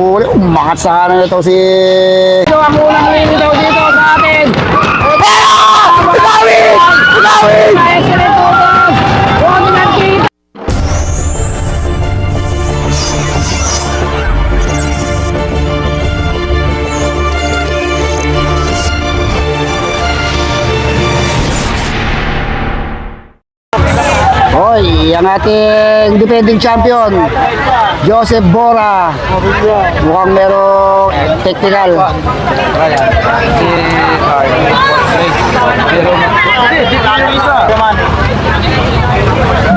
huli. Umangat sa kanan ito si... Ito ang unang lilitaw dito sa atin. Pinawin! Pinawin! Excellent focus! Ronnie Lankita! Hoy, ang ating defending champion, Joseph Bora. Mukhang merong technical.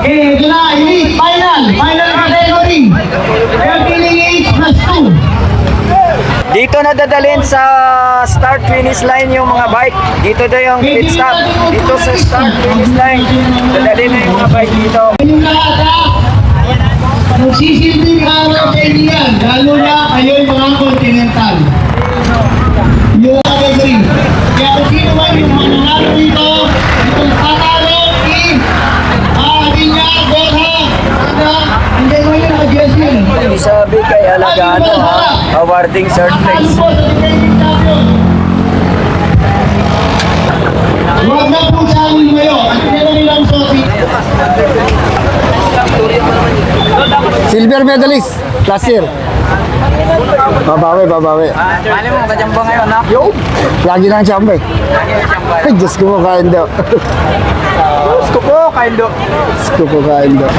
Okay, ito na, elite, final category. 13 + 2. Dito na dadalhin sa start-finish line yung mga bike. Dito daw yung pit stop. Dito sa start-finish line, dadalhin na yung mga bike dito. Yung lahat ha, magsisilbing araw sa inyo yan, lalo na kayo'y mga continental. Yung category. Kaya kung sino man yung mananalo dito, itong tatalo, Adinya, Borja, hindi mo yun nag-guessing. Isabi kay Alagano ha, awarding third place. Huwag na po sa amin ngayon. At pinala nilang sosi. Silver medalist last year. Babawi. Mali mo, kajamba ngayon ha? Yo! Lagi nang chambe. Ay, Diyos ko mo kain daw. Gusto ko, kaindo. Diyos ko po kain daw.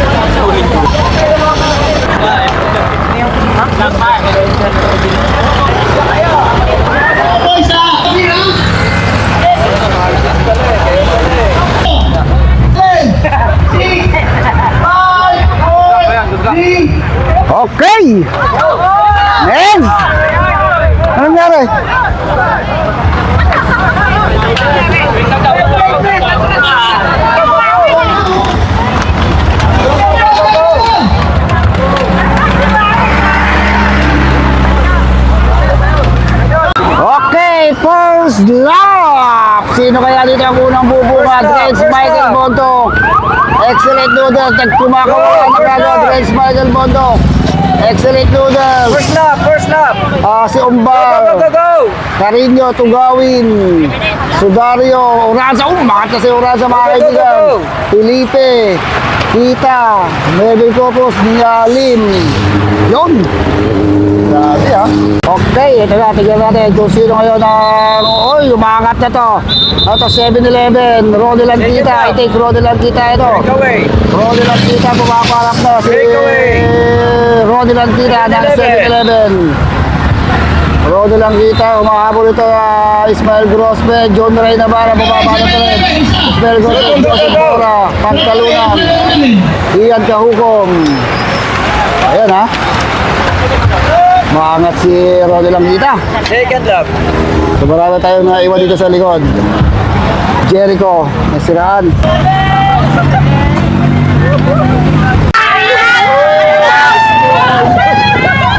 Boys ha! Kami ha! 10, 6, 5, 4, 3, Okay! Men! Anong nangyari? Okay, first lap! Sino kaya dito ang unang bubunga? Dreads Michael Bontok. Excellent noodles. Nagkumakawa na kagad. Dreads Michael Bontok. Excellent noodles. First lap. Si Umbar. Go! Carino, Tugawin. Sudario. Oranza. Umakat na si Oranza mga kaibigan. Felipe. Kita. Mabel Copos. Nialin. Yun. Grabe ha. Okay, ito na. Tignan natin kung sino ngayon ang... Oy, umakat na to. Ito, 7-Eleven. Ronnie Lankita. I think Ronnie Lankita ito. Breakaway. Ronnie Lankita pumaparap na. Si Ronnie Lankita ng 7-Eleven. Ronnie Lankita. Umahabol ito Ismael Grospe. John Ray Navarra. Bumabalot na rin. Ismael Grospe. Joseph Bora. Pagtalunan. Ian Kahukom. Ayan ha. Maangat si Ronnie Lankita. Second lap. So marami tayong naiwan dito sa likod. Jericho, nasiraan.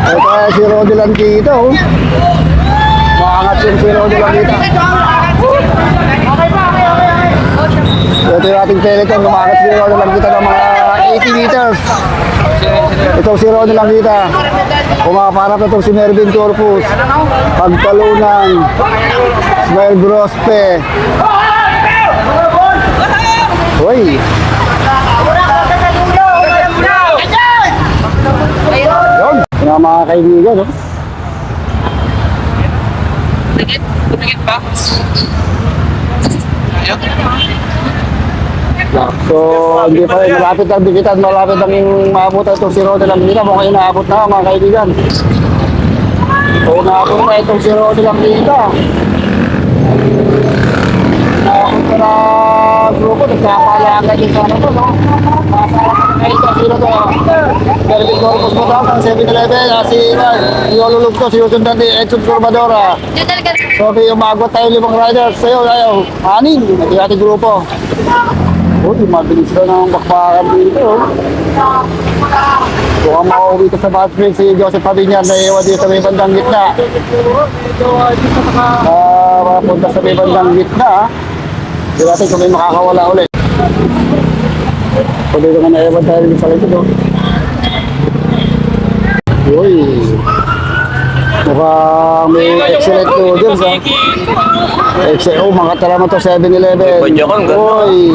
Ito si Ronnie Lankita. Maangat si Ronnie Lankita. Ito yung ating peloton. Maangat si Ronnie Lankita ng mga 80 meters. Ito si Ronnie Lankita. Pumaparap na itong si Mervin Corpus. Pagtalunan. Ismael Grospe. Uy. Yun. Yung mga kaibigan, no? Tumigit ba? So, hindi pa rin malapit ang dikitan, malapit ang maabutan itong si Ronnie Lankita. Mukhang inaabot na mga kaibigan. So, inaabot na itong si Ronnie Lankita. Inaabot na na grupo, nagkapalakan din sa ano to, no? Ito, sino to? Mervin Corpus mo daw, ng 7-Eleven, si Yolulog to, si Yusundan di Edson Corbadora. So, umagot tayo 5 riders. Sa'yo, ayaw, 6, nag-iati grupo. Uy, mabilis na ng bakbakan dito. Kung ang makauwi ko sa Batfield, si Joseph Pabinyan na iwan dito sa may bandang gitna. Mapunta sa may bandang gitna. Hindi natin kung may makakawala ulit. Pwede naman na iwan tayo sa likod. Uy. Mukhang may excellent noodles, ha? Oh, mga talaman to 7-Eleven. Uy,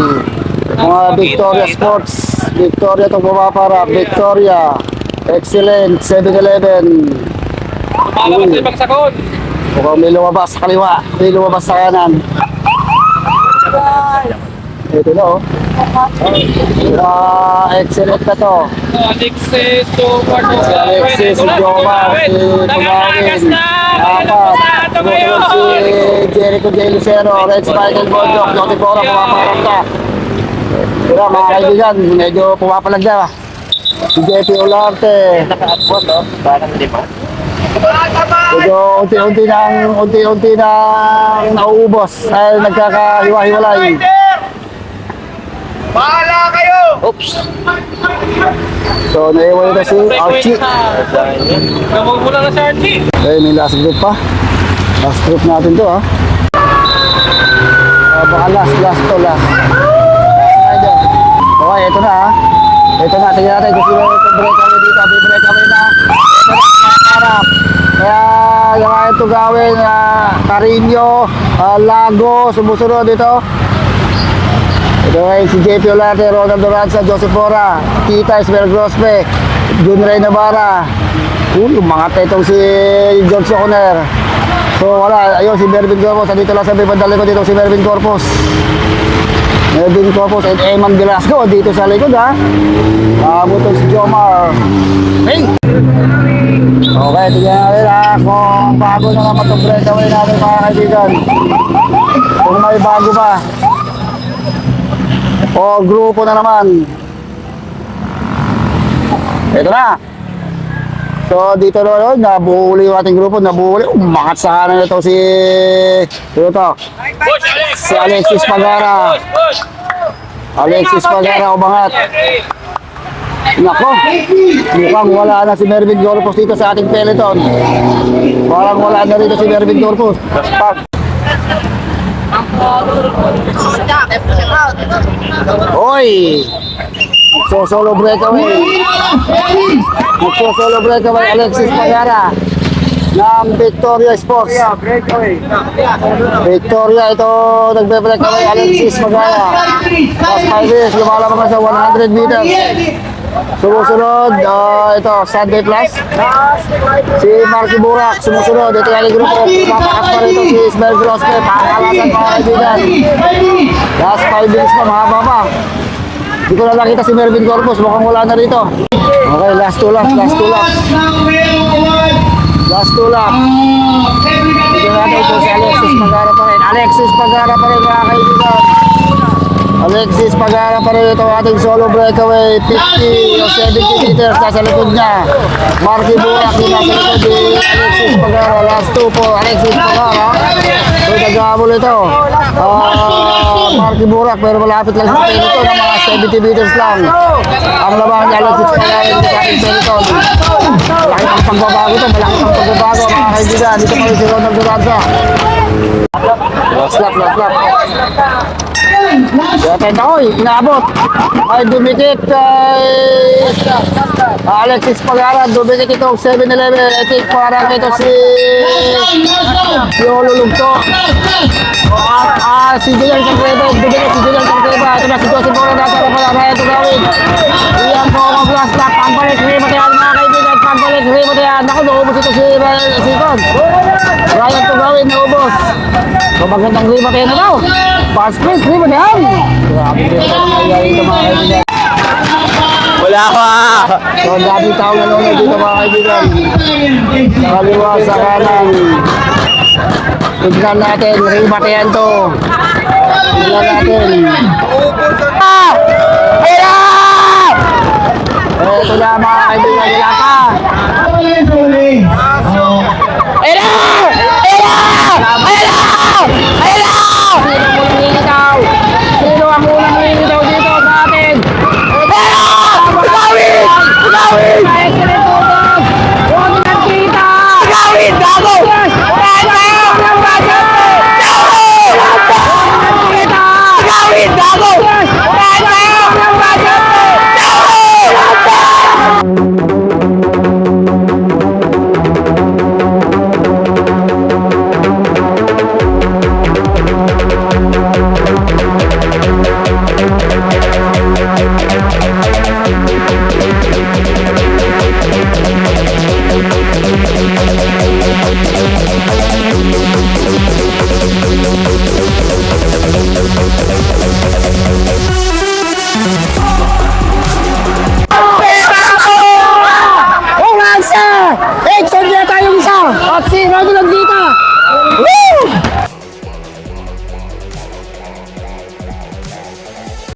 mga Victoria Sports. Victoria itong pumapara. Victoria. Excellent. 7-Eleven. Mukhang may lumabas sa kaliwa. May lumabas sa kanan. Ito na, oh. Excellent na to. Alexis to Alexis, si Jomar, si Tumawin, apat, si Jericho J. Lucero, Rex Michael Bondok, Jose Pora, pumaparap na. Pero mga kaibigan, medyo pumapalag na. Si JP Olarte. Medyo unti-unti nang nauubos ay nagkakahiwa-hiwalay. Bahala kayo! Oops! So, naiwan ito si Archie. Gawag mo na si Archie! Eh, may last group pa. Last group natin to, ha. Baka last to. Rider. Okay, ito na, ha. Ito na, tingnan natin kung sino ito breakaway dito. May breakaway na. Ito na, harap. Kaya, yung ito gawin, Carino, Lago, sumusunod dito. Ito ngayon si JP Olarte, Ronald Doranza, Joseph Pora, Tita Ismael Grospe, Jun Ray Navarra. Yung mga tetong si George O'Connor. So wala, ayun si Mervin Corpus, dito lang sa may bandang likod dito si Mervin Corpus. Mervin Corpus and Eman Velasco dito sa likod, ha. Butong si Jomar. Hey! Okay, tignan natin, ha, kung bago na naman itong breakaway natin, mga kaibigan. Kung may bago pa. O grupo na naman. Ito na. So dito na, nabuhuli yung ating grupo. Nabuhuli. Umangat sa kanan ito si si Alexis Pagara. Alexis Pagara umangat. Nako, mukhang wala na si Mervin Corpus dito sa ating peloton. Parang wala na dito si Mervin Corpus. Oy! So solo breakaway. Solo breakaway Alexis Pagara ng Victoria Sports. Victoria ito nagbe-breakaway Alexis Pagara. Last 5 years, lumalabas sa 100 meters. Sumusunod, ito, Sunday Plus. Si Marky Burak, sumusunod. Ito yung grupo. Papakas pa rito si Ismael Grospe. Pakakalasan mga kaibigan. Last 5 minutes pa, mahaba pa. Hindi ko na nakita si Mervin Corpus. Mukhang wala na rito. Okay, last 2 laps. Last 2 laps. Ito natin ito si Alexis Pagara pa rin. Alexis Pagara pa rin, mga kaibigan. Alexis Pagara pa rin ito ating solo breakaway, 50 o 70 meters nasa likod niya. Marky Burak yung nasa likod ni Alexis Pagara. Last 2 po, Alexis Pagara. So nag-aabol ito. Marky Burak, pero malapit lang sa tayo ito ng mga 70 meters lang. Ang labahan ni Alexis Pagara yung ating peloton. Malaki ang pagbabago ito, malaki ang pagbabago mga kaibigan. Dito pa rin si Ronald Duranza. Last lap. Kaya tayo, inaabot. Ay dumikit kay Alexis Pagara. Dumikit itong 7-Eleven. Ito parang ito si Olulugto. Si Julian Sankreba. Dumikit si Julian Sankreba. Ito na si Joseph Pora. Nasa na ito gawin. Iyan po ang last lap. Pagbalik Rimatayan mga kaibigan. Pagbalik Rimatayan. Naku, naubos ito si Ryan to gawin. Naubos. So magandang Rimatayan na daw. Fast sprint, Rimatayan. Grabe rin ito nangyayari ito mga kaibigan. Wala ka! So daming tao nanonood dito mga kaibigan. Sa kaliwa, sa kanan. Tignan natin, Rimatayan to. Tignan natin. Ito na mga kaibigan, wala pa.